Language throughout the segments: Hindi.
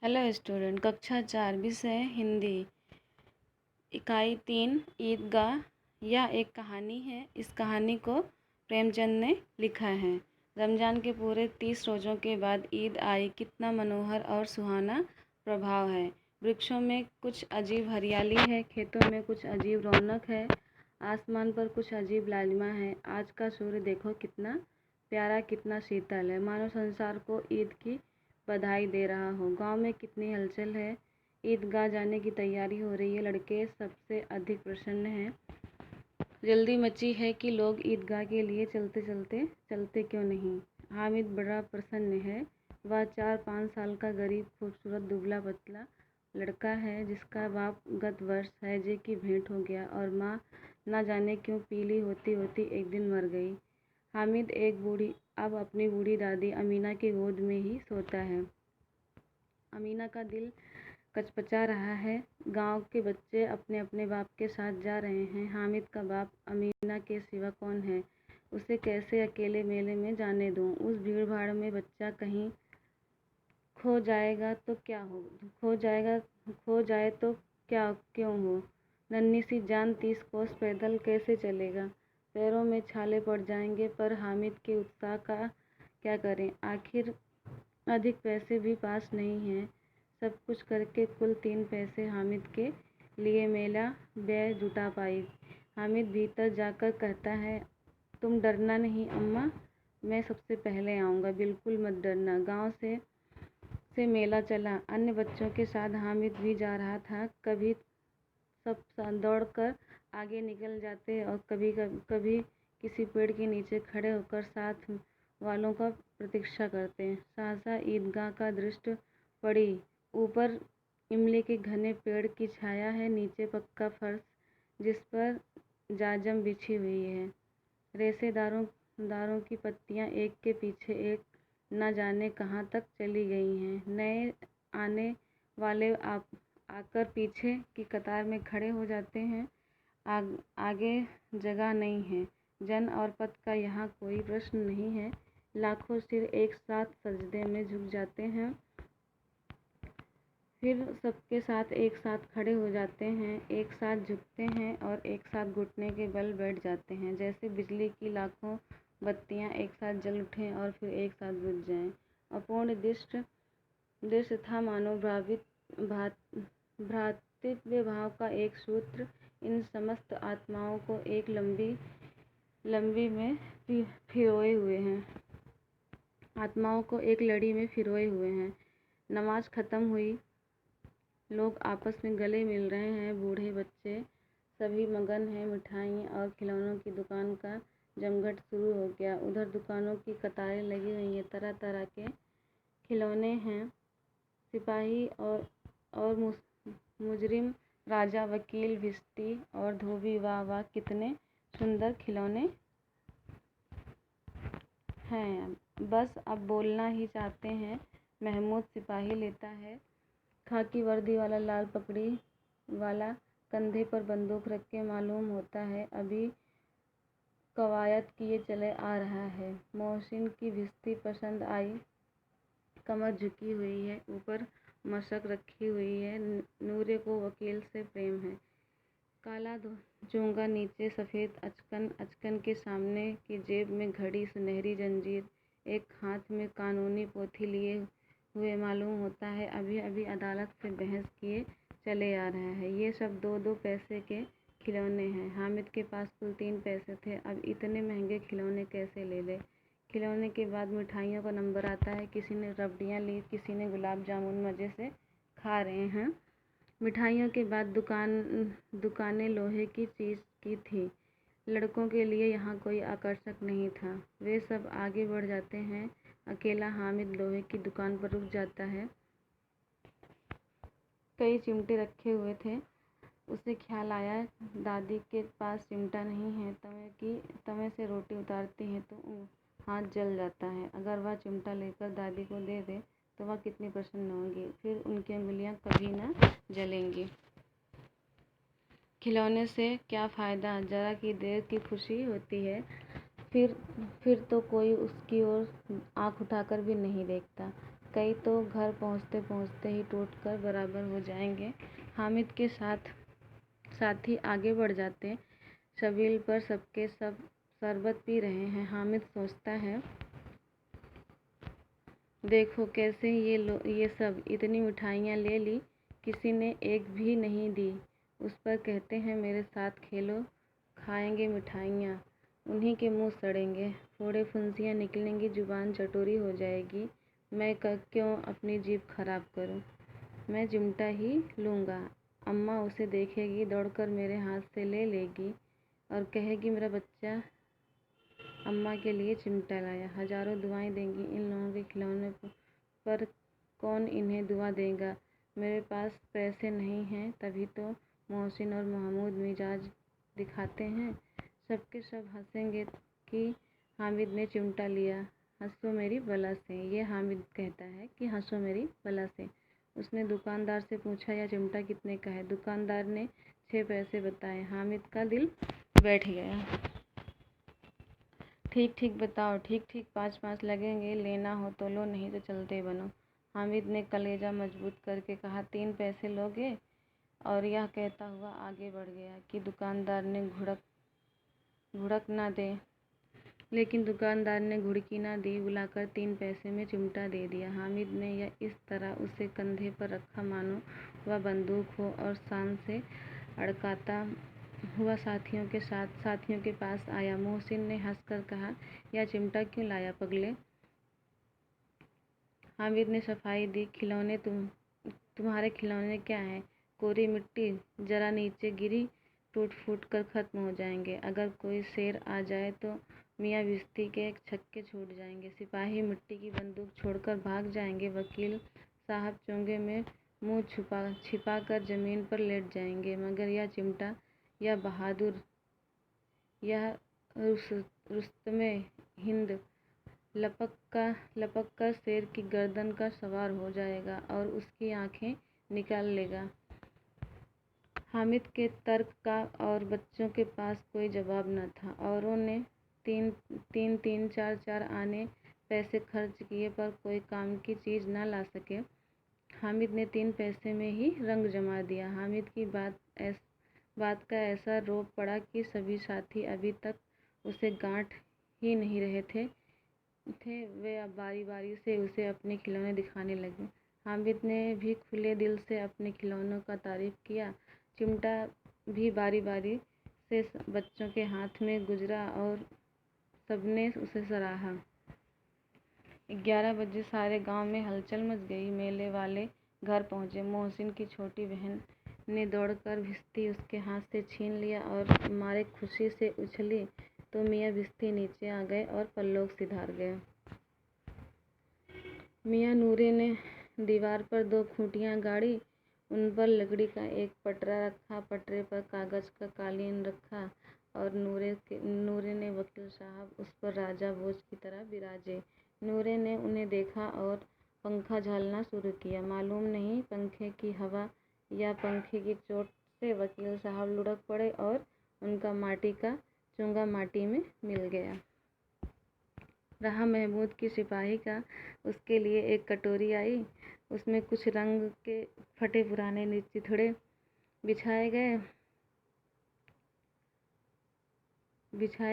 हेलो स्टूडेंट, कक्षा 4 विषय हिंदी, इकाई 3 ईदगाह। यह एक कहानी है। इस कहानी को प्रेमचंद ने लिखा है। रमज़ान के पूरे 30 रोज़ों के बाद ईद आई। कितना मनोहर और सुहाना प्रभाव है। वृक्षों में कुछ अजीब हरियाली है, खेतों में कुछ अजीब रौनक है, आसमान पर कुछ अजीब लालिमा है। आज का सूर्य देखो, कितना प्यारा, कितना शीतल है, मानो संसार को ईद की बधाई दे रहा हो। गांव में कितनी हलचल है। ईदगाह जाने की तैयारी हो रही है। लड़के सबसे अधिक प्रसन्न हैं। जल्दी मची है कि लोग ईदगाह के लिए चलते क्यों नहीं। हामिद बड़ा प्रसन्न है। वह 4-5 साल का गरीब, खूबसूरत, दुबला पतला लड़का है जिसका बाप गत वर्ष हैजे की भेंट हो गया और माँ न जाने क्यों पीली होती होती एक दिन मर गई। हामिद अब अपनी बूढ़ी दादी अमीना की गोद में ही सोता है। अमीना का दिल कचपचा रहा है। गांव के बच्चे अपने अपने बाप के साथ जा रहे हैं। हामिद का बाप अमीना के सिवा कौन है। उसे कैसे अकेले मेले में जाने दूं। उस भीड़ भाड़ में बच्चा कहीं खो जाएगा तो क्या हो। खो जाए तो क्या क्यों हो। नन्ही सी जान 30 कोस पैदल कैसे चलेगा। पैरों में छाले पड़ जाएंगे। पर हामिद के उत्साह का क्या करें। आखिर अधिक पैसे भी पास नहीं हैं। सब कुछ करके कुल 3 पैसे हामिद के लिए मेला व्यय जुटा पाई। हामिद भीतर जाकर कहता है, तुम डरना नहीं अम्मा, मैं सबसे पहले आऊँगा, बिल्कुल मत डरना। गांव से मेला चला। अन्य बच्चों के साथ हामिद भी जा रहा था। कभी सब दौड़कर आगे निकल जाते और कभी किसी पेड़ के नीचे खड़े होकर साथ वालों का प्रतीक्षा करते। सहसा ईदगाह का दृष्टि पड़ी। ऊपर इमली के घने पेड़ की छाया है, नीचे पक्का फर्श जिस पर जाजम बिछी हुई है। रेशेदारों की पत्तियां एक के पीछे एक न जाने कहाँ तक चली गई हैं। नए आने वाले आकर पीछे की कतार में खड़े हो जाते हैं। आगे जगह नहीं है। जन और पद का यहाँ कोई प्रश्न नहीं है। लाखों सिर एक साथ सजदे में झुक जाते हैं, फिर सबके साथ एक साथ खड़े हो जाते हैं, एक साथ झुकते हैं और एक साथ घुटने के बल बैठ जाते हैं, जैसे बिजली की लाखों बत्तियां एक साथ जल उठें और फिर एक साथ बुझ जाएं। अपूर्ण दृश्य था, मानो भ्रातृत्व भाव का एक सूत्र इन समस्त आत्माओं को एक लंबी में पिरोए हुए हैं। आत्माओं को एक लड़ी में पिरोए हुए हैं। नमाज खत्म हुई। लोग आपस में गले मिल रहे हैं। बूढ़े बच्चे सभी मगन हैं। मिठाई और खिलौनों की दुकान का जमघट शुरू हो गया। उधर दुकानों की कतारें लगी हुई हैं। तरह तरह के खिलौने हैं। सिपाही और मुजरिम, राजा, वकील, भिश्ती और धोबी, वाह वाह कितने सुंदर खिलौने हैं। बस अब बोलना ही चाहते हैं। महमूद सिपाही लेता है। खाकी वर्दी वाला, लाल पगड़ी वाला, कंधे पर बंदूक रख के मालूम होता है अभी कवायद किए चले आ रहा है। मोहसिन की भिश्ती पसंद आई। कमर झुकी हुई है, ऊपर मशक रखी हुई है। नूरे को वकील से प्रेम है। काला चोंगा, नीचे सफ़ेद अचकन के सामने की जेब में घड़ी, सुनहरी जंजीर, एक हाथ में कानूनी पोथी लिए हुए मालूम होता है अभी अभी अदालत से बहस किए चले आ रहा है। ये सब 2-2 पैसे के खिलौने हैं। हामिद के पास कुल 3 पैसे थे। अब इतने महंगे खिलौने कैसे ले ले। खिलौने के बाद मिठाइयों का नंबर आता है। किसी ने रबड़ियाँ ली, किसी ने गुलाब जामुन मज़े से खा रहे हैं। मिठाइयों के बाद दुकानें लोहे की चीज़ की थी। लड़कों के लिए यहाँ कोई आकर्षक नहीं था। वे सब आगे बढ़ जाते हैं। अकेला हामिद लोहे की दुकान पर रुक जाता है। कई चिमटे रखे हुए थे। उसे ख्याल आया, दादी के पास चिमटा नहीं है। तवे से रोटी उतारती है तो हाथ जल जाता है। अगर वह चिमटा लेकर दादी को दे दे तो वह कितनी प्रसन्न होंगी। फिर उनकी उंगलियां कभी न जलेंगी। खिलौने से क्या फ़ायदा, ज़रा की देर की खुशी होती है, फिर तो कोई उसकी ओर आँख उठाकर भी नहीं देखता। कई तो घर पहुँचते पहुँचते ही टूटकर बराबर हो जाएंगे। हामिद के साथी आगे बढ़ जाते। शबील पर सबके सब शरबत पी रहे हैं। हामिद सोचता है, देखो कैसे ये सब इतनी मिठाइयाँ ले ली, किसी ने एक भी नहीं दी। उस पर कहते हैं, मेरे साथ खेलो, खाएंगे मिठाइयाँ, उन्हीं के मुंह सड़ेंगे, फोड़े फुंसियाँ निकलेंगी, जुबान चटोरी हो जाएगी। मैं क्यों अपनी जीभ खराब करूं? मैं चिमटा ही लूँगा। अम्मा उसे देखेगी, दौड़कर मेरे हाथ से ले लेगी और कहेगी, मेरा बच्चा अम्मा के लिए चिमटा लाया। हजारों दुआएं देंगी। इन लोगों के खिलौने पर कौन इन्हें दुआ देगा? मेरे पास पैसे नहीं हैं, तभी तो मोहसिन और महमूद मिजाज दिखाते हैं। सबके सब हंसेंगे कि हामिद ने चिमटा लिया। हंसो मेरी बला से, ये हामिद कहता है कि हंसो मेरी बला से। उसने दुकानदार से पूछा, यह चिमटा कितने का है? दुकानदार ने 6 पैसे बताए। हामिद का दिल बैठ गया। ठीक ठीक बताओ। ठीक ठीक 5-5 लगेंगे। लेना हो तो लो, नहीं तो चलते बनो। हामिद ने कलेजा मजबूत करके कहा, 3 पैसे लोगे? और यह कहता हुआ आगे बढ़ गया कि दुकानदार ने घुड़क ना दे। लेकिन दुकानदार ने घुड़की ना दी, बुलाकर 3 पैसे में चिमटा दे दिया। हामिद ने यह इस तरह उसे कंधे पर रखा मानो वह बंदूक हो और शान से अड़काता हुआ साथियों के पास आया। मोहसिन ने हंसकर कहा, यह चिमटा क्यों लाया पगले? हामिद ने सफाई दी, खिलौने तुम्हारे खिलौने क्या हैं? कोरी मिट्टी, जरा नीचे गिरी टूट फूट कर खत्म हो जाएंगे। अगर कोई शेर आ जाए तो मियाँ भिश्ती के छक्के छूट जाएंगे। सिपाही मिट्टी की बंदूक छोड़कर भाग जाएंगे। वकील साहब चोंगे में मुंह छिपा कर जमीन पर लेट जाएंगे। मगर यह चिमटा, यह बहादुर, यह रुस्तमे हिंद लपक कर शेर की गर्दन का सवार हो जाएगा और उसकी आंखें निकाल लेगा। हामिद के तर्क का और बच्चों के पास कोई जवाब न था। औरों ने 3-3, 4-4 आने पैसे खर्च किए पर कोई काम की चीज़ न ला सके। हामिद ने 3 पैसे में ही रंग जमा दिया। हामिद की बात का ऐसा रोब पड़ा कि सभी साथी अभी तक उसे गांठ ही नहीं रहे थे। वे अब बारी बारी से उसे अपने खिलौने दिखाने लगे। हामिद ने भी खुले दिल से अपने खिलौनों का तारीफ किया। चिमटा भी बारी बारी से बच्चों के हाथ में गुजरा और सबने उसे सराहा। 11 बजे सारे गांव में हलचल मच गई। मेले वाले घर पहुंचे। मोहसिन की छोटी बहन ने दौड़कर भिश्ती उसके हाथ से छीन लिया और मारे खुशी से उछली तो मियाँ भिश्ती नीचे आ गए और परलोक सिधार गए। मियाँ नूरे ने दीवार पर 2 खूंटियाँ गाड़ी, उन पर लकड़ी का एक पटरा रखा, पटरे पर कागज का कालीन रखा और नूरे ने वकील साहब उस पर राजा भोज की तरह बिराजे। नूरे ने उन्हें देखा और पंखा झलना शुरू किया। मालूम नहीं पंखे की हवा या पंखे की चोट से वकील साहब लुढ़क पड़े और उनका माटी का चूंगा माटी में मिल गया। रहा महमूद की सिपाही का, उसके लिए एक कटोरी आई। उसमें कुछ रंग के फटे पुराने चिथड़े बिछाए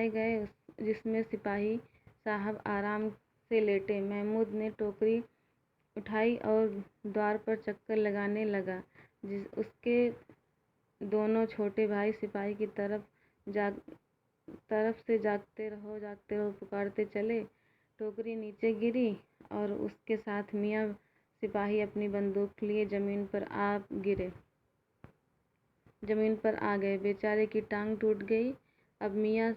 गए जिसमें सिपाही साहब आराम से लेटे। महमूद ने टोकरी उठाई और द्वार पर चक्कर लगाने लगा। उसके दोनों छोटे भाई सिपाही की तरफ से जागते रहो पुकारते चले। टोकरी नीचे गिरी और उसके साथ मियाँ सिपाही अपनी बंदूक लिए जमीन पर आ गए। बेचारे की टांग टूट गई। अब मियाँ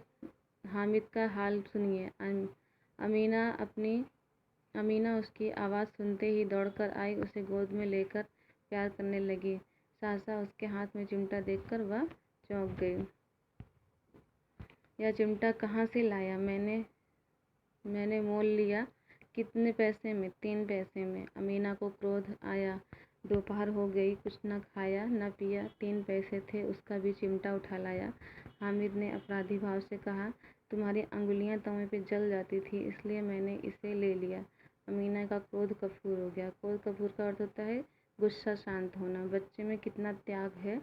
हामिद का हाल सुनिए। अमीना उसकी आवाज़ सुनते ही दौड़कर आई, उसे गोद में लेकर प्यार करने लगी। सहसा उसके हाथ में चिमटा देखकर वह चौंक गई। यह चिमटा कहाँ से लाया? मैंने मोल लिया। कितने पैसे में? 3 पैसे में। अमीना को क्रोध आया। दोपहर हो गई, कुछ न खाया न पिया, 3 पैसे थे, उसका भी चिमटा उठा लाया। हामिद ने अपराधी भाव से कहा, तुम्हारी अंगुलियां तवे पे जल जाती थी, इसलिए मैंने इसे ले लिया। अमीना का क्रोध कपूर हो गया। क्रोध कपूर का अर्थ होता है गुस्सा शांत होना। बच्चे में कितना त्याग है।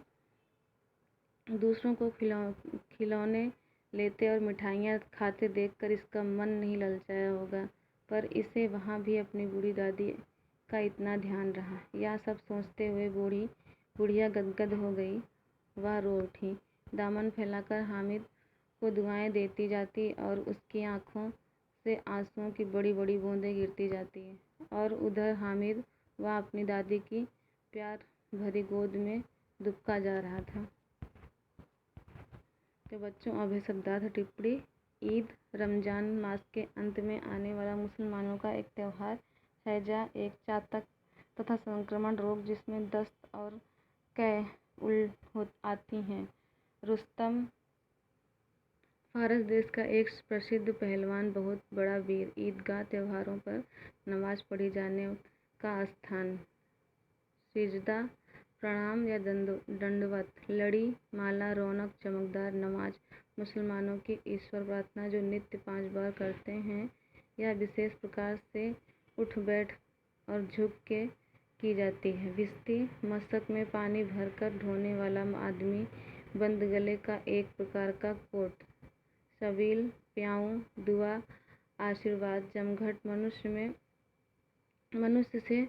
दूसरों को खिलौने लेते और मिठाइयाँ खाते देखकर इसका मन नहीं ललचाया होगा, पर इसे वहाँ भी अपनी बूढ़ी दादी का इतना ध्यान रहा। यह सब सोचते हुए बुढ़िया गदगद हो गई। वह रो उठी, दामन फैलाकर हामिद को दुआएं देती जाती और उसकी आंखों से आंसुओं की बड़ी बड़ी बूंदें गिरती जाती। और उधर हामिद वह अपनी दादी की प्यार भरी गोद में दुबका जा रहा था। तो बच्चों, अब है शब्दार्थ टिप्पणी। ईद रमजान मास के अंत में आने वाला मुसलमानों का एक त्यौहार है, जहाँ एक चातक तथा संक्रमण रोग जिसमें दस्त और कै आती हैं। रुस्तम फारस देश का एक प्रसिद्ध पहलवान, बहुत बड़ा वीर। ईदगाह त्योहारों पर नमाज पढ़ी जाने का स्थान। सिजदा, प्रणाम या दंडवत, लड़ी, माला, रौनक, चमकदार नमाज। मुसलमानों की ईश्वर प्रार्थना जो नित्य 5 बार करते हैं, यह विशेष प्रकार से उठ बैठ और झुक के की जाती है। बिस्ती, मशक में पानी भरकर ढोने वाला आदमी, बंद गले का एक प्रकार का कोट। सबील, प्याऊ, दुआ, आशीर्वाद, जमघट, मनुष्य से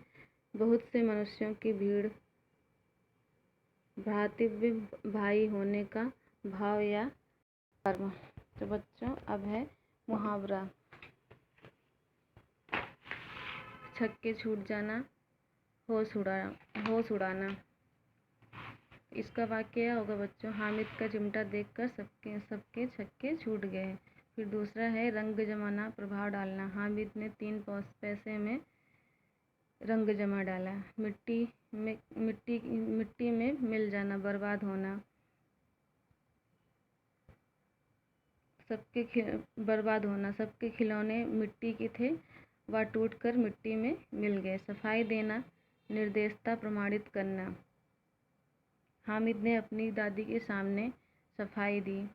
बहुत से मनुष्यों की भीड़, भ्रातृव्य भाई होने का भाव या कर्म। तो बच्चों, अब है मुहावरा। छक्के छूट जाना, होश उड़ाना। इसका वाक्य क्या होगा बच्चों? हामिद का चिमटा देखकर सबके छक्के छूट गए। फिर दूसरा है रंग जमाना, प्रभाव डालना। हामिद ने 3 पैसे में रंग जमा डाला। मिट्टी में मिल जाना, बर्बाद होना। सबके खिलौने मिट्टी के थे, वह टूटकर मिट्टी में मिल गए। सफाई देना, निर्दोषता प्रमाणित करना। हामिद ने अपनी दादी के सामने सफाई दी।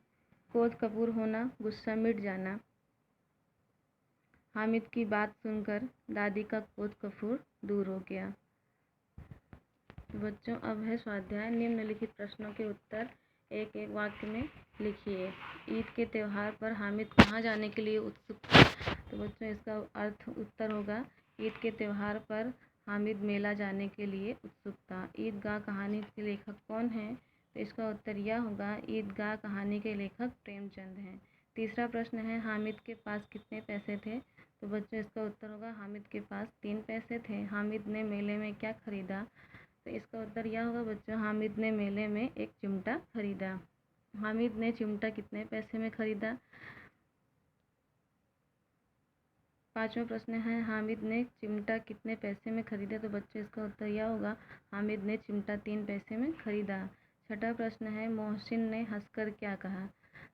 क्रोध कपूर होना, गुस्सा मिट जाना। हामिद की बात सुनकर दादी का क्रोध कपूर दूर हो गया। बच्चों, अब है स्वाध्याय। निम्नलिखित प्रश्नों के उत्तर एक एक वाक्य में लिखिए। ईद के त्यौहार पर हामिद कहाँ जाने के लिए उत्सुक था? तो बच्चों, इसका उत्तर होगा ईद के त्यौहार पर हामिद मेला जाने के लिए उत्सुक था। ईदगाह कहानी के लेखक कौन हैं? तो इसका उत्तर यह होगा, ईदगाह कहानी के लेखक प्रेमचंद हैं। तीसरा प्रश्न है, हामिद के पास कितने पैसे थे? तो बच्चों, इसका उत्तर होगा, हामिद के पास 3 पैसे थे। हामिद ने मेले में क्या खरीदा? तो इसका उत्तर यह होगा बच्चों, हामिद ने मेले में एक चिमटा खरीदा। हामिद ने चिमटा कितने पैसे में खरीदा? 5वां प्रश्न है, हामिद ने चिमटा कितने पैसे में खरीदा? तो बच्चों, इसका उत्तर यह होगा, हामिद ने चिमटा 3 पैसे में खरीदा। 6वां प्रश्न है, मोहसिन ने हंसकर क्या कहा?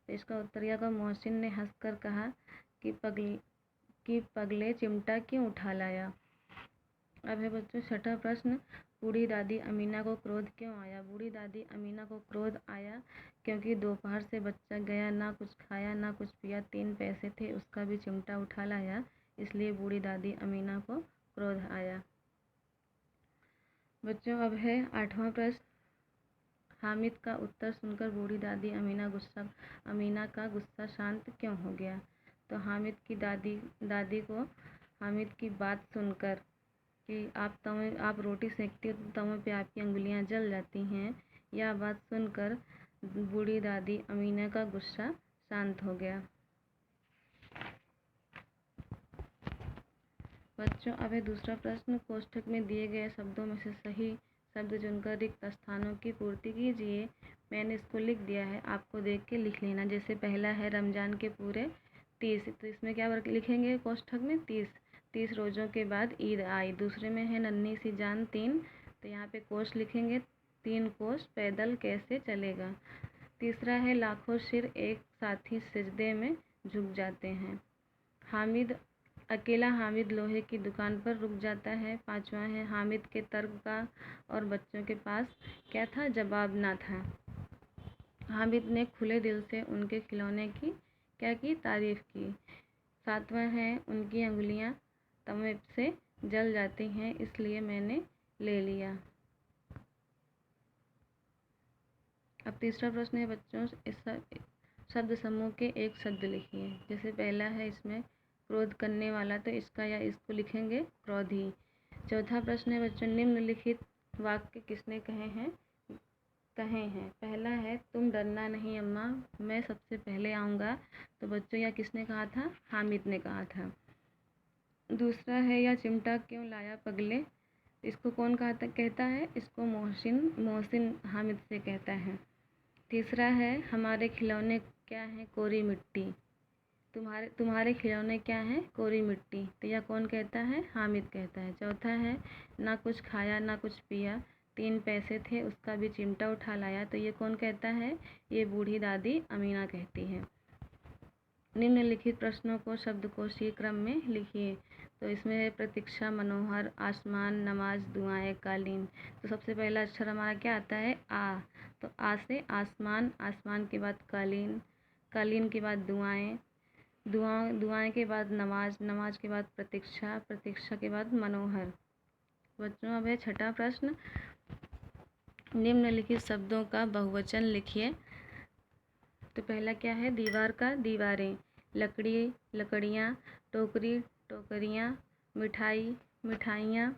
तो इसका उत्तर यह होगा, मोहसिन ने हंसकर कहा कि पगले चिमटा क्यों उठा लाया। अब है बच्चों 6वां प्रश्न, बूढ़ी दादी अमीना को क्रोध क्यों आया? बूढ़ी दादी अमीना को क्रोध आया क्योंकि दोपहर से बच्चा गया, ना कुछ खाया ना कुछ पिया, 3 पैसे थे, उसका भी चिमटा उठा लाया, इसलिए बूढ़ी दादी अमीना को क्रोध आया। बच्चों, अब है 8वां प्रश्न, हामिद का उत्तर सुनकर बूढ़ी दादी अमीना का गुस्सा शांत क्यों हो गया? तो हामिद की दादी को हामिद की बात सुनकर कि आप रोटी सेकती हो तो तवे पे आपकी अंगुलियां जल जाती हैं, यह बात सुनकर बूढ़ी दादी अमीना का गुस्सा शांत हो गया। बच्चों, अब है दूसरा प्रश्न, कोष्ठक में दिए गए शब्दों में से सही शब्द चुनकर रिक्त स्थानों की पूर्ति कीजिए। मैंने इसको लिख दिया है, आपको देख के लिख लेना। जैसे पहला है रमजान के पूरे 30, तो इसमें क्या लिखेंगे कोष्ठक में? 30 रोज़ों के बाद ईद आई। दूसरे में है नन्ही सी जान 3, तो यहाँ पे कोष लिखेंगे, 3 कोष पैदल कैसे चलेगा। तीसरा है लाखों सिर एक साथ ही सिजदे में झुक जाते हैं। अकेला हामिद लोहे की दुकान पर रुक जाता है। 5वां है, हामिद के तर्क का और बच्चों के पास क्या था? जवाब ना था। हामिद ने खुले दिल से उनके खिलौने की क्या की? तारीफ़ की। 7वां है, उनकी अंगुलियां समय से जल जाती हैं, इसलिए मैंने ले लिया। अब तीसरा प्रश्न है बच्चों, इस शब्द समूह के एक शब्द लिखिए। जैसे पहला है इसमें क्रोध करने वाला, तो इसका या इसको लिखेंगे क्रोधी। चौथा प्रश्न है बच्चों, निम्नलिखित वाक्य किसने कहे हैं? पहला है तुम डरना नहीं अम्मा, मैं सबसे पहले आऊँगा। तो बच्चों यह किसने कहा था? हामिद ने कहा था। दूसरा है यह चिमटा क्यों लाया पगले, इसको कौन कहता है? इसको मोहसिन हामिद से कहता है। तीसरा है हमारे खिलौने क्या हैं? कोरी मिट्टी। तुम्हारे खिलौने क्या हैं? कोरी मिट्टी। तो यह कौन कहता है? हामिद कहता है। चौथा है ना कुछ खाया ना कुछ पिया, 3 पैसे थे उसका भी चिमटा उठा लाया। तो ये कौन कहता है? ये बूढ़ी दादी अमीना कहती है। निम्नलिखित प्रश्नों को शब्दकोशीय क्रम में लिखिए। तो इसमें है प्रतीक्षा, मनोहर, आसमान, नमाज, दुआएं, कालीन। तो सबसे पहला अक्षर हमारा क्या आता है? आ। तो आ से आसमान, आसमान के बाद कालीन, कालीन के बाद दुआएं, दुआएं के बाद नमाज, नमाज के बाद प्रतीक्षा, प्रतीक्षा के बाद मनोहर। बच्चों अब है छठा प्रश्न, निम्नलिखित शब्दों का बहुवचन लिखिए। तो पहला क्या है? दीवार का दीवारें, लकड़ी लकड़ियाँ, टोकरी टोकरियाँ, मिठाई मिठाइयाँ,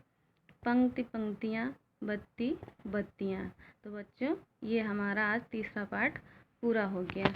पंक्ति पंक्तियाँ, बत्ती बत्तियाँ। तो बच्चों ये हमारा आज तीसरा पाठ पूरा हो गया।